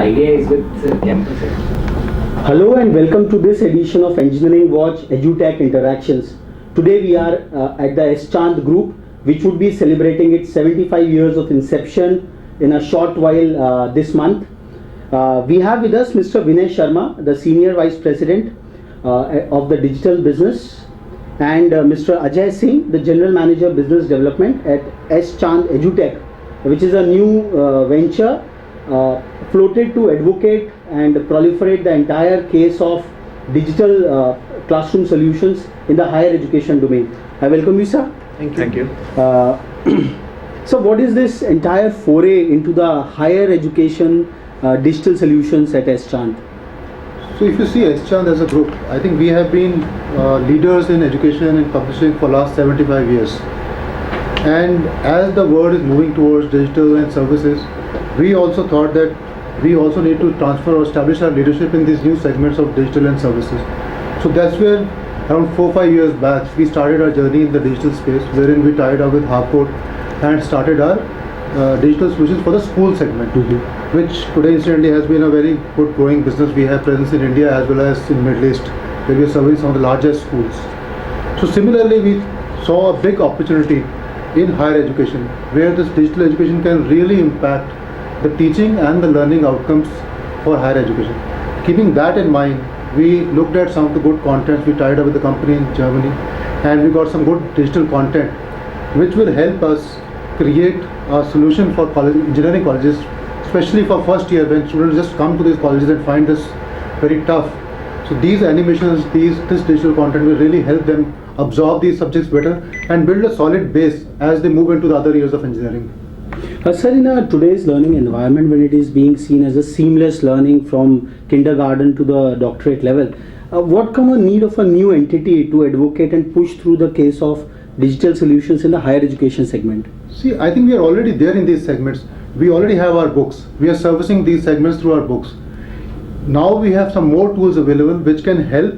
idea is with campus. Hello and welcome to this edition of Engineering Watch Edutech Interactions. Today we are at the S Chand Group, which would be celebrating its 75 years of inception in a short while this month. We have with us Mr. Vinay Sharma, the Senior Vice President of the Digital Business, and Mr. Ajay Singh, the General Manager Business Development at S Chand Edutech, which is a new venture floated to advocate and proliferate the entire case of digital classroom solutions in the higher education domain. I welcome you, sir. Thank you. So what is this entire foray into the higher education digital solutions at S Chand? So if you see S Chand as a group, I think we have been leaders in education and publishing for last 75 years. And as the world is moving towards digital and services, we also thought that we also need to transfer or establish our leadership in these new segments of digital and services. So that's where around 4-5 years back we started our journey in the digital space, wherein we tied up with Harcourt and started our digital solutions for the school segment, which today incidentally has been a very good growing business. We have presence in India as well as in Middle East, where we are serving some of the largest schools. So similarly, we saw a big opportunity in higher education, where this digital education can really impact the teaching and the learning outcomes for higher education. Keeping that in mind, we looked at some of the good contents. We tied up with the company in Germany, and we got some good digital content which will help us create a solution for engineering colleges, especially for first year when students just come to these colleges and find this very tough. So these animations, this digital content will really help them absorb these subjects better and build a solid base as they move into the other years of engineering. Sir, in today's learning environment, when it is being seen as a seamless learning from kindergarten to the doctorate level, what come a need of a new entity to advocate and push through the case of digital solutions in the higher education segment? See, I think we are already there in these segments. We already have our books. We are servicing these segments through our books. Now we have some more tools available which can help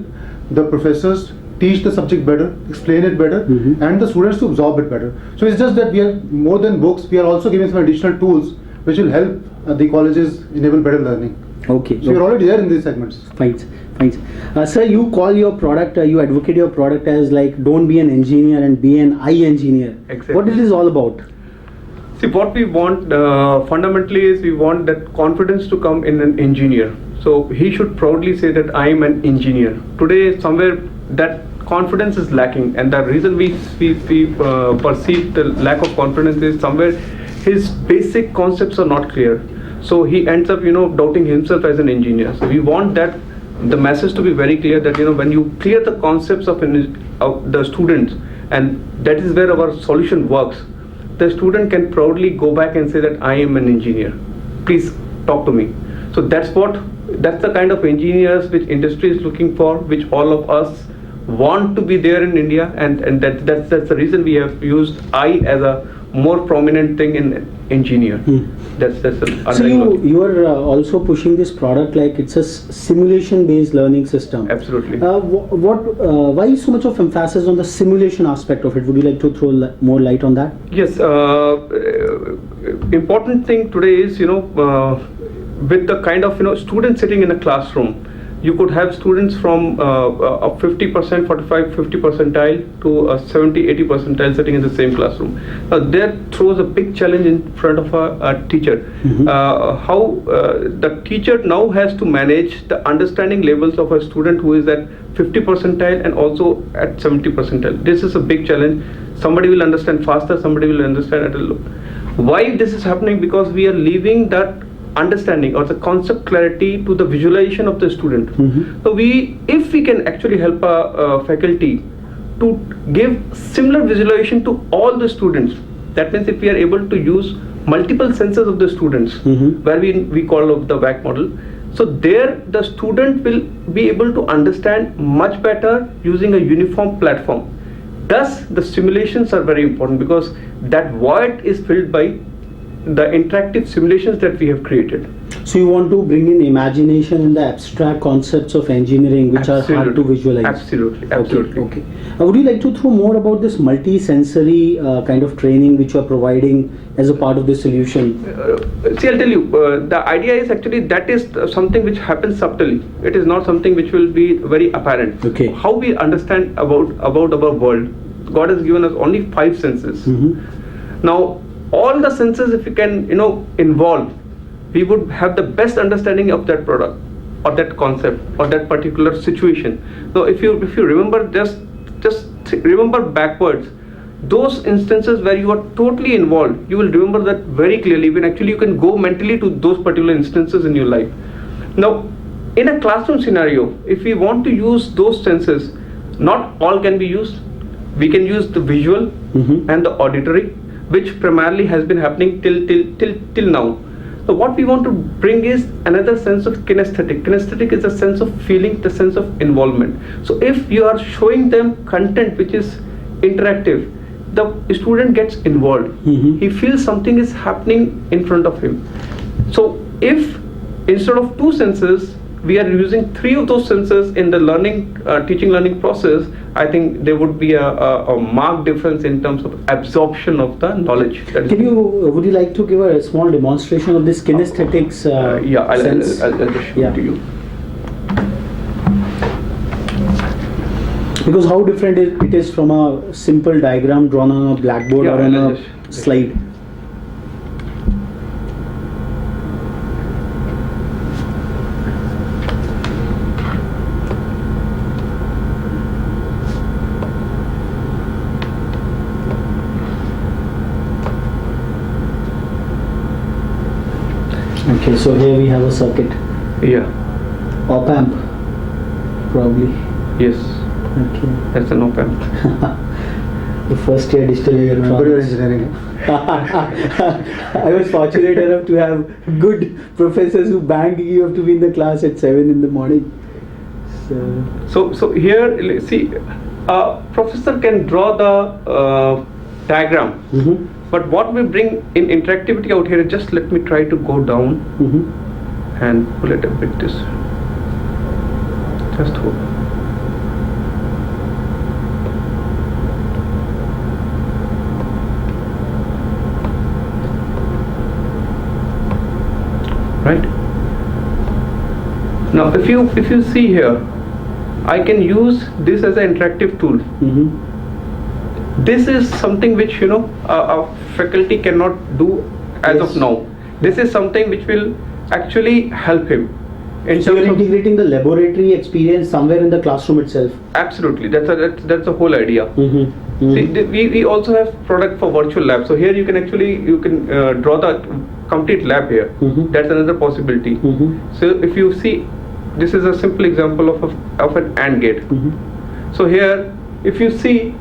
the professors teach the subject better, explain it better, and the students to absorb it better. So it's just that we are more than books, we are also giving some additional tools which will help the colleges enable better learning. Okay. So you're already there in these segments. Fine. Sir, you call your product, you advocate your product as like don't be an engineer and be an iEngineer. Exactly. What it is all about? See, what we want fundamentally is we want that confidence to come in an engineer. So he should proudly say that I am an engineer. Today, somewhere that confidence is lacking, and the reason we perceive the lack of confidence is somewhere his basic concepts are not clear. So he ends up, doubting himself as an engineer. So we want that the message to be very clear that when you clear the concepts of the students, and that is where our solution works, the student can proudly go back and say that I am an engineer. Please talk to me. So that's the kind of engineers which industry is looking for, which all of us want to be there in India, and that's the reason we have used I as a more prominent thing in engineer. That's the So you are also pushing this product like it's a simulation based learning system. Absolutely. Why so much of emphasis on the simulation aspect of it? Would you like to throw more light on that? Yes. Important thing today is with the kind of students sitting in a classroom, you could have students from a 50%, 50 percentile to a 70-80 percentile sitting in the same classroom. That throws a big challenge in front of a teacher. How the teacher now has to manage the understanding levels of a student who is at 50 percentile and also at 70 percentile. This is a big challenge. Somebody will understand faster, somebody will understand at a low. Why this is happening? Because we are leaving that understanding or the concept clarity to the visualization of the student. So if we can actually help a faculty to give similar visualization to all the students, that means if we are able to use multiple senses of the students, where we call the WAC model, so there the student will be able to understand much better using a uniform platform. Thus the simulations are very important, because that void is filled by the interactive simulations that we have created. So you want to bring in imagination in the abstract concepts of engineering, which are hard to visualize. Absolutely, absolutely. Okay. Would you like to throw more about this multi-sensory kind of training which you are providing as a part of the solution? See, I'll tell you, the idea is actually that is something which happens subtly. It is not something which will be very apparent. Okay. How we understand about our world, God has given us only 5 senses. Now, all the senses, if we can, involve, we would have the best understanding of that product or that concept or that particular situation. So if you remember, just remember backwards those instances where you are totally involved, you will remember that very clearly. When actually you can go mentally to those particular instances in your life. Now, in a classroom scenario, if we want to use those senses, not all can be used. We can use the visual and the auditory, which primarily has been happening till now. So what we want to bring is another sense of kinesthetic. Kinesthetic is a sense of feeling, the sense of involvement. So if you are showing them content which is interactive, the student gets involved. He feels something is happening in front of him. So if instead of 2 senses, we are using 3 of those senses in the teaching learning process, I think there would be a marked difference in terms of absorption of the knowledge. Would you like to give a small demonstration of this kinesthetics yeah, I'll just show it to you. Because how different it is from a simple diagram drawn on a blackboard or on a slide. Okay, so here we have a circuit. Yeah. Op amp, probably. Yes. Okay. That's an op amp. The first year digital Remember your electronics. engineering? I was fortunate enough to have good professors who banged you have to be in the class at 7 in the morning. So here, see, professor can draw the diagram. But what we bring in interactivity out here, just let me try to go down and pull it a bit this. Just hold. Right. Now, if you see here, I can use this as an interactive tool. This is something which a faculty cannot do as of now. This is something which will actually help him. So you're integrating the laboratory experience somewhere in the classroom itself. Absolutely, that's the whole idea. See, we also have product for virtual lab. So here you can draw the complete lab here. That's another possibility. So if you see, this is a simple example of an AND gate. So here, if you see,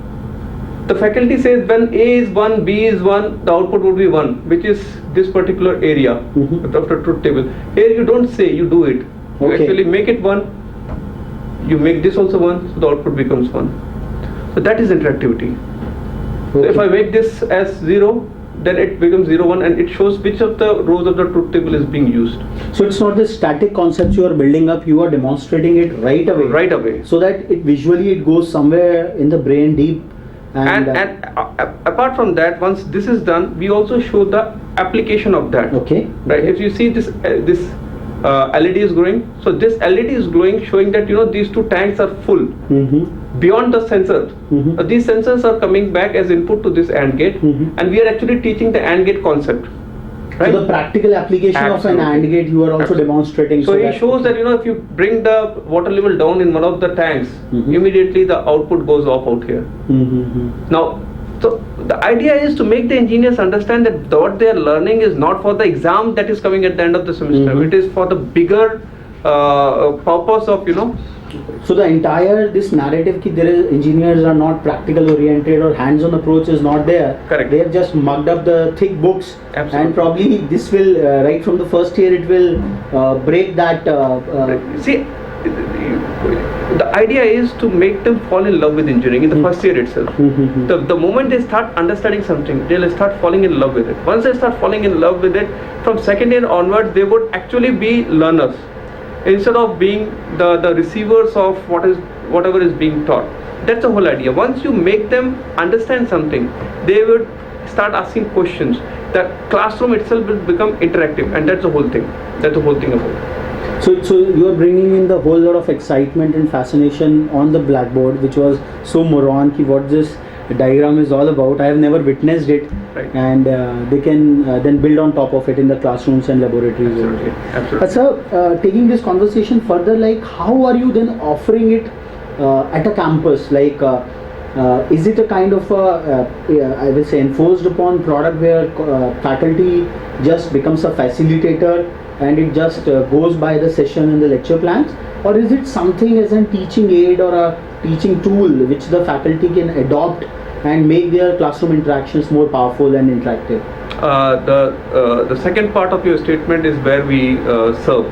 the faculty says when A is 1, B is 1, the output would be 1, which is this particular area of the truth table. Here you don't say, you do it. You actually make it 1, you make this also 1, so the output becomes 1. So that is interactivity. So if I make this as 0, then it becomes 0, 1, and it shows which of the rows of the truth table is being used. So it's not the static concepts you are building up, you are demonstrating it right away. Right away. So that it goes somewhere in the brain deep. And apart from that, once this is done, we also show the application of that. Okay. Right. If you see this LED is glowing, so this LED is glowing, showing that these 2 tanks are full. Beyond the sensor, these sensors are coming back as input to this AND gate, and we are actually teaching the AND gate concept. Right? So the practical application of an AND gate you are also demonstrating. So he shows that if you bring the water level down in one of the tanks, immediately the output goes off out here. Now, so the idea is to make the engineers understand that what they are learning is not for the exam that is coming at the end of the semester. It is for the bigger purpose of So the entire this narrative ki engineers are not practical oriented or hands-on approach is not there. Correct. They have just mugged up the thick books. Absolutely. And probably this will right from the first year it will break that. See, the idea is to make them fall in love with engineering in the first year itself. The moment they start understanding something, they'll start falling in love with it. Once they start falling in love with it, from second year onwards, they would actually be learners instead of being the receivers of whatever is being taught. That's the whole idea. Once you make them understand something, they would start asking questions. The classroom itself will become interactive, and that's the whole thing. That's the whole thing about it. So you are bringing in the whole lot of excitement and fascination on the blackboard, which was so moron ki what this diagram is all about. I have never witnessed it, Right. and they can then build on top of it in the classrooms and laboratories. Absolutely. Absolutely. Sir, taking this conversation further, like how are you then offering it at a campus? Like, is it a kind of I will say enforced upon product where faculty just becomes a facilitator and it just goes by the session and the lecture plans, or is it something as a teaching aid or a teaching tool which the faculty can adopt and make their classroom interactions more powerful and interactive? The second part of your statement is where we serve.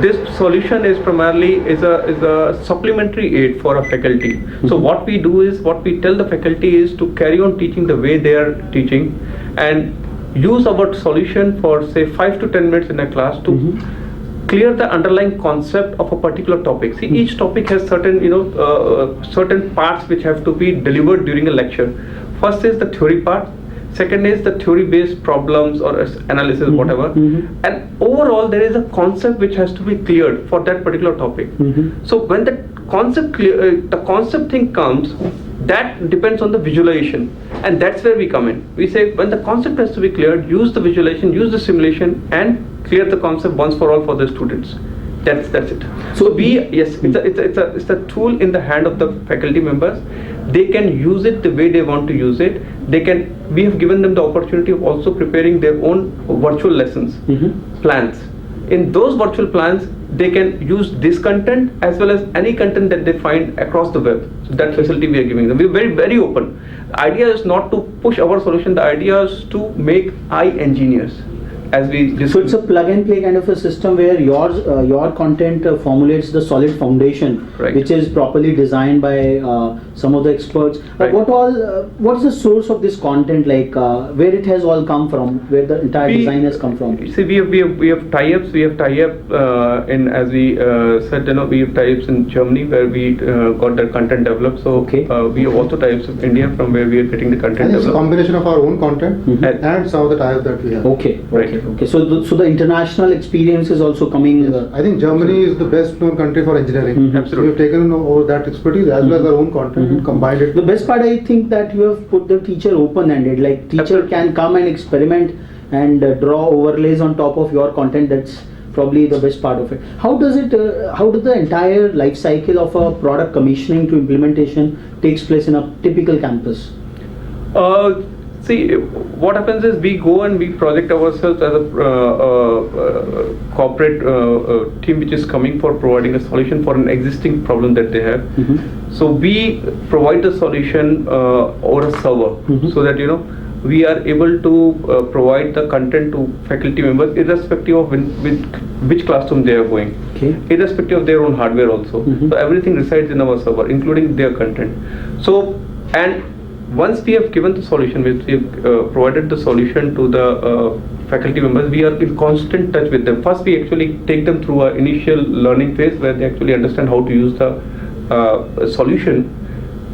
This solution is primarily is a supplementary aid for a faculty. So what we do is, what we tell the faculty is to carry on teaching the way they are teaching, and use our solution for say 5 to 10 minutes in a class to clear the underlying concept of a particular topic. See, each topic has certain certain parts which have to be delivered during a lecture. First is the theory part. Second is the theory-based problems or analysis, whatever. And overall, there is a concept which has to be cleared for that particular topic. So when the concept thing comes, that depends on the visualization, and that's where we come in. We say when the concept has to be cleared, use the visualization, use the simulation, and clear the concept once for all for the students. That's it. So it's a tool in the hand of the faculty members. They can use it the way they want to use it. We have given them the opportunity of also preparing their own virtual lessons, plans. In those virtual plans, they can use this content as well as any content that they find across the web. So that facility we are giving them. We are very, very open. The idea is not to push our solution. The idea is to make iEngineers. So it's a plug and play kind of a system where your content formulates the solid foundation, right, which is properly designed by some of the experts. Right. What's the source of this content, like where it has all come from, where the entire design has come from? See, we have tie-ups. We have tie-up in, as we said, we have tie-ups in Germany where we got the content developed. So we have also tie-ups in India from where we are getting the content And it's developed. a combination of our own content and some of the tie-ups that we have. Okay. So the international experience is also coming. Yes. I think Germany is the best known country for engineering. Absolutely. So we've taken over that expertise as well as our own content and combined it. The best part, I think, that you have put the teacher open-ended. Like teacher Absolutely. can come and experiment and draw overlays on top of your content. That's probably the best part of it. How does the entire life cycle of a product commissioning to implementation takes place in a typical campus? See, what happens is we go and we project ourselves as a corporate team which is coming for providing a solution for an existing problem that they have. So we provide the solution over a server, so that we are able to provide the content to faculty members irrespective of which classroom they are going, irrespective of their own hardware also. So everything resides in our server, including their content. So, and once we have given the solution, we have provided the solution to the faculty members, we are in constant touch with them. First, we actually take them through our initial learning phase where they actually understand how to use the solution.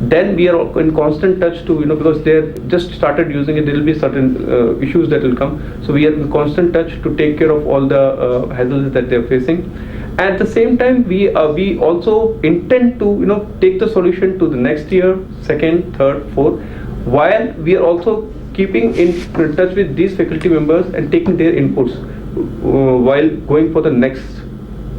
Then we are in constant touch to, because they have just started using it, there will be certain issues that will come. So we are in constant touch to take care of all the hassles that they are facing. At the same time, we also intend to take the solution to the next year, second, third, fourth, while we are also keeping in touch with these faculty members and taking their inputs while going for the next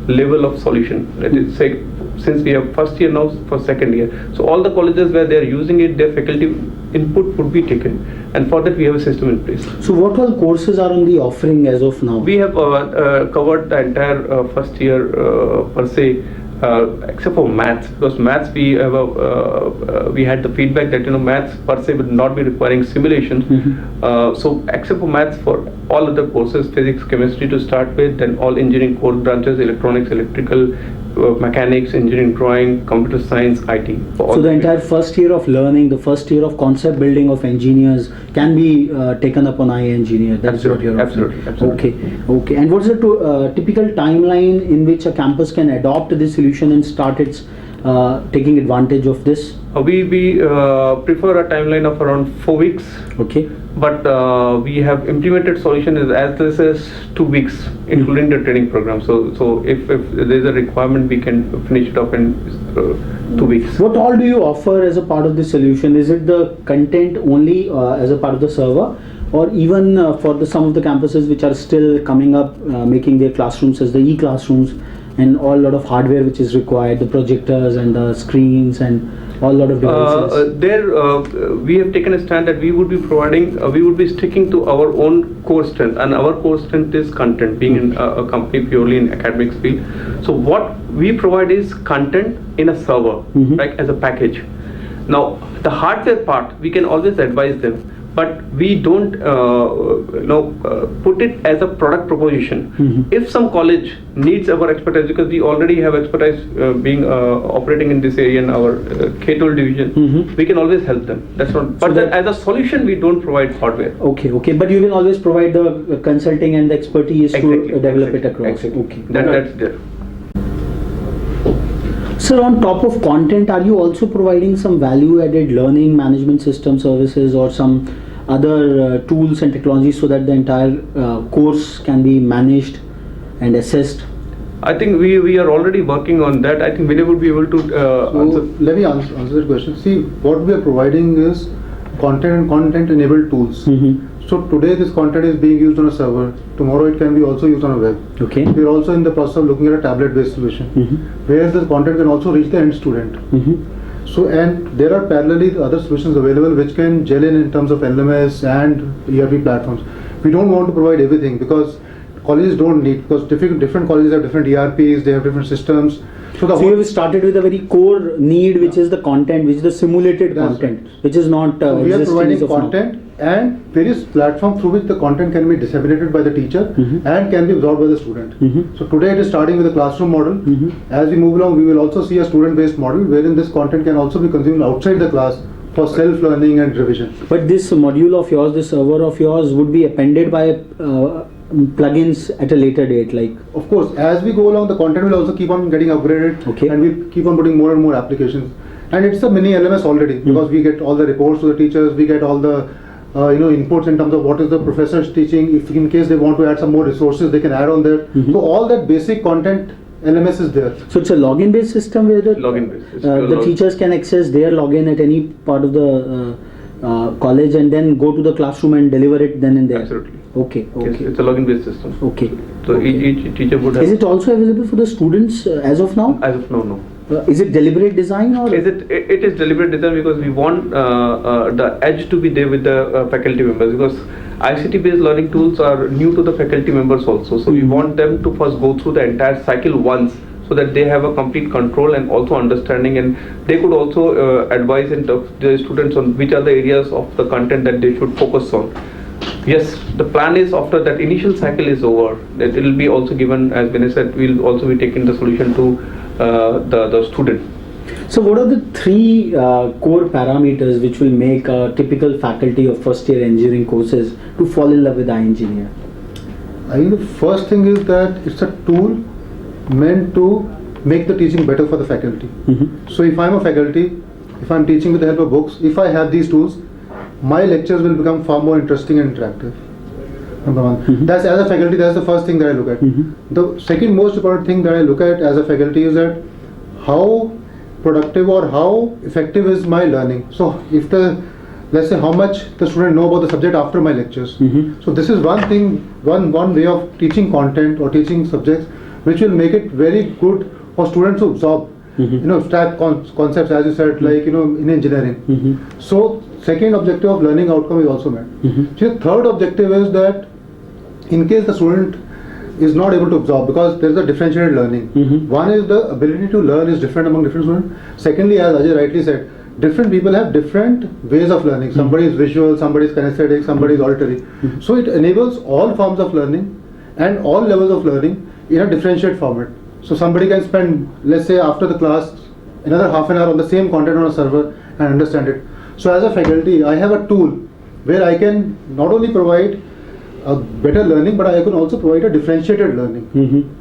level of solution. Let us say, since we have first year now for second year, so all the colleges where they are using it, their faculty input would be taken, and for that we have a system in place. So what all courses are on the offering as of now? We have covered the entire first year per se, except for maths, because maths we had the feedback that maths per se would not be requiring simulation. So except for maths, for all other courses, physics, chemistry to start with, then all engineering core branches, electronics, electrical, mechanics, engineering drawing, computer science, IT. So the entire first year of learning, the first year of concept building of engineers can be taken up on iEngineer. That's what you're offering. Absolutely. Okay. And what's the typical timeline in which a campus can adopt this solution and start its taking advantage of this? We prefer a timeline of around 4 weeks. Okay. But we have implemented solution as this is 2 weeks, including the training program. So if there is a requirement, we can finish it up in 2 weeks. What all do you offer as a part of the solution? Is it the content only as a part of the server, or even for some of the campuses which are still coming up, making their classrooms as the e-classrooms, and all lot of hardware which is required, the projectors and the screens and all lot of devices? We have taken a stand that we would be providing, we would be sticking to our own core strength, and our core strength is content, being in a company purely in academics field. So what we provide is content in a server, like as a package. Now the hardware part, we can always advise them, but we don't put it as a product proposition. If some college needs our expertise, because we already have expertise being operating in this area in our K-12 division, we can always help them. That's not. But so as a solution, we don't provide hardware. Okay. But you will always provide the consulting and the expertise to develop it across. Okay. That's there. Sir, on top of content, are you also providing some value-added learning management system services or some other tools and technologies so that the entire course can be managed and assessed? I think we are already working on that. I think Vinay would be able to answer. Let me answer the question. See, what we are providing is content and content-enabled tools. So today this content is being used on a server. Tomorrow it can be also used on a web. Okay. We are also in the process of looking at a tablet-based solution, where the content can also reach the end student. So, and there are parallelly other solutions available which can gel in terms of LMS and ERP platforms. We don't want to provide everything because colleges don't need, because different colleges have different ERPs, they have different systems. So you have started with a very core need, which is the content, which is the simulated content, which is not so we are providing content now. And various platforms through which the content can be disseminated by the teacher and can be absorbed by the student. So today it is starting with a classroom model. As we move along, we will also see a student-based model wherein this content can also be consumed outside the class for self-learning and revision. But this module of yours, this server of yours, would be appended by plugins at a later date, like? Of course, as we go along, the content will also keep on getting upgraded, and we keep on putting more and more applications. And it's a mini LMS already, because we get all the reports to the teachers, we get all the inputs in terms of what is the professors teaching. If in case they want to add some more resources, they can add on that. So all that basic content LMS is there. So it's a login based system where the teachers can access their login at any part of the college and then go to the classroom and deliver it then and there. Absolutely. Okay. Yes, it's a login based system. Okay. So each teacher would have. Is it also available for the students as of now? As of now, no. Is it deliberate design or? It is deliberate design because we want the edge to be there with the faculty members, because ICT based learning tools are new to the faculty members also. So we want them to first go through the entire cycle once, so that they have a complete control and also understanding, and they could also advise the students on which are the areas of the content that they should focus on. Yes, the plan is after that initial cycle is over, that it will be also given, as Vinay said, we will also be taking the solution to the student. So what are the three core parameters which will make a typical faculty of first year engineering courses to fall in love with iEngineer? I think the first thing is that it's a tool meant to make the teaching better for the faculty. So if I'm a faculty, if I'm teaching with the help of books, if I have these tools, my lectures will become far more interesting and interactive. Number one. That's, as a faculty, that's the first thing that I look at. The second most important thing that I look at as a faculty is that how productive or how effective is my learning. So if let's say how much the student know about the subject after my lectures. So this is one thing, one way of teaching content or teaching subjects, which will make it very good for students to absorb, abstract concepts, as you said, like in engineering. So second objective of learning outcome is also met. So the third objective is that in case the student is not able to absorb, because there is a differentiated learning. One is the ability to learn is different among different students. Secondly, as Ajay rightly said, different people have different ways of learning. Somebody is visual, somebody is kinesthetic, somebody is auditory. So it enables all forms of learning and all levels of learning in a differentiated format. So somebody can spend, let's say after the class, another half an hour on the same content on a server and understand it. So as a faculty, I have a tool where I can not only provide a better learning, but I can also provide a differentiated learning.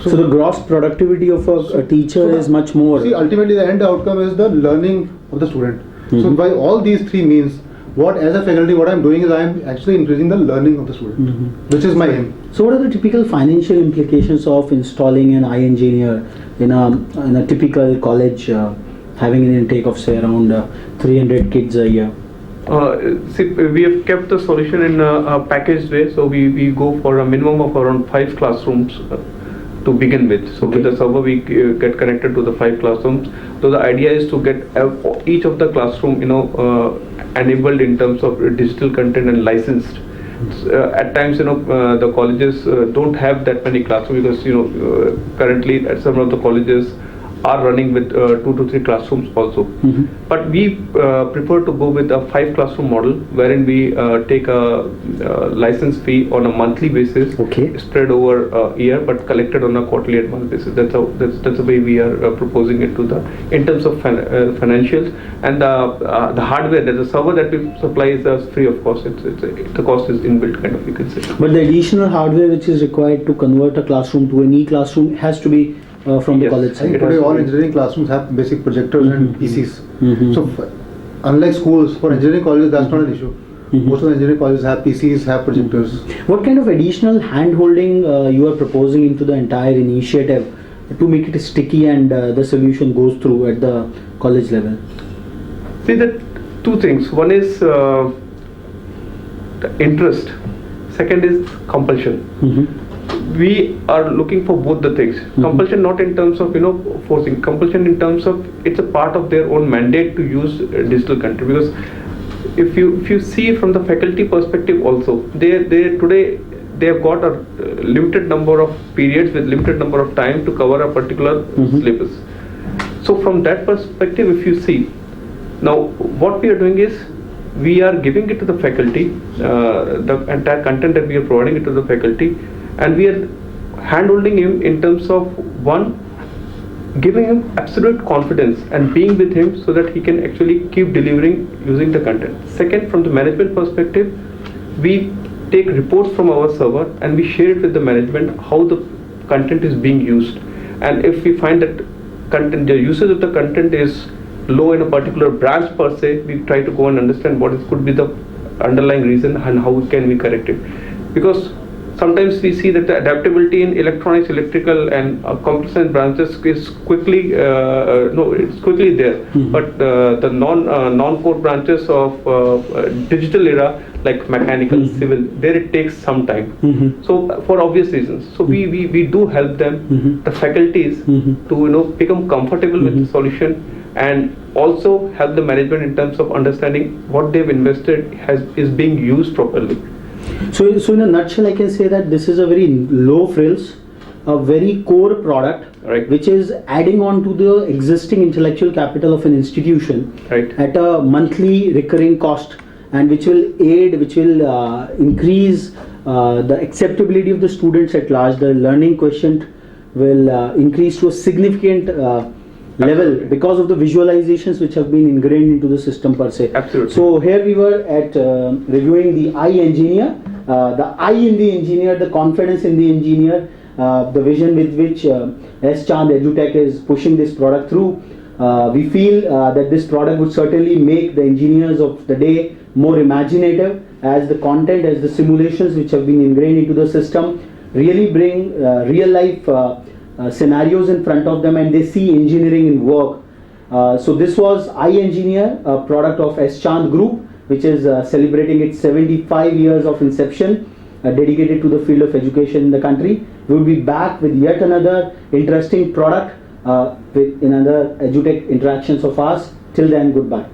So the gross productivity of a teacher is much more. See, ultimately the end outcome is the learning of the student. So by all these three means, what as a faculty, what I'm doing is I'm actually increasing the learning of the student, which is my aim. So what are the typical financial implications of installing an iEngineer in a typical college having an intake of say around 300 kids a year? See, we have kept the solution in a packaged way, so we go for a minimum of around 5 classrooms to begin with. So with the server we get connected to the 5 classrooms. So the idea is to get each of the classroom enabled in terms of digital content and licensed. At times the colleges don't have that many classrooms because currently at some of the colleges are running with 2 to 3 classrooms also. But we prefer to go with a 5 classroom model wherein we take a license fee on a monthly basis, spread over a year but collected on a quarterly advance basis. That's the way we are proposing it to in terms of financials. And the hardware, the server that we supply is free of cost. The cost is inbuilt kind of, you can say. But the additional hardware which is required to convert a classroom to an e-classroom has to be from the college side. Today all engineering classrooms have basic projectors and PCs. So unlike schools, for engineering colleges that's not an issue. Most of the engineering colleges have PCs, have projectors. What kind of additional hand-holding you are proposing into the entire initiative to make it sticky and the solution goes through at the college level? See, that 2 things. One is the interest. Second is compulsion. We are looking for both the things. Compulsion not in terms of forcing. Compulsion in terms of it's a part of their own mandate to use digital content. Because if you see from the faculty perspective also, they today they have got a limited number of periods with limited number of time to cover a particular syllabus. So from that perspective, if you see, now what we are doing is we are giving it to the faculty, the entire content that we are providing it to the faculty. And we are hand-holding him in terms of one, giving him absolute confidence and being with him so that he can actually keep delivering using the content. Second, from the management perspective, we take reports from our server and we share it with the management how the content is being used. And if we find that the usage of the content is low in a particular branch per se, we try to go and understand what could be the underlying reason and how can we correct it. Because sometimes we see that the adaptability in electronics, electrical and computer science branches is quickly it's quickly there. But the non-core branches of digital era like mechanical, civil, there it takes some time. So for obvious reasons. So we do help them, the faculties, to become comfortable with the solution and also help the management in terms of understanding what they've invested is being used properly. So in a nutshell, I can say that this is a very low frills, a very core product, which is adding on to the existing intellectual capital of an institution at a monthly recurring cost, and which will increase the acceptability of the students at large. The learning quotient will increase to a significant level because of the visualizations which have been ingrained into the system per se. Absolutely. So here we were at reviewing the iEngineer, the I in the engineer, the confidence in the engineer, the vision with which S. Chand Edutech is pushing this product through. We feel that this product would certainly make the engineers of the day more imaginative, as the content, as the simulations which have been ingrained into the system really bring real life scenarios in front of them, and they see engineering in work. So this was iEngineer, a product of S. Chand Group, which is celebrating its 75 years of inception, dedicated to the field of education in the country. We will be back with yet another interesting product with another EduTech interactions of ours. Till then, goodbye.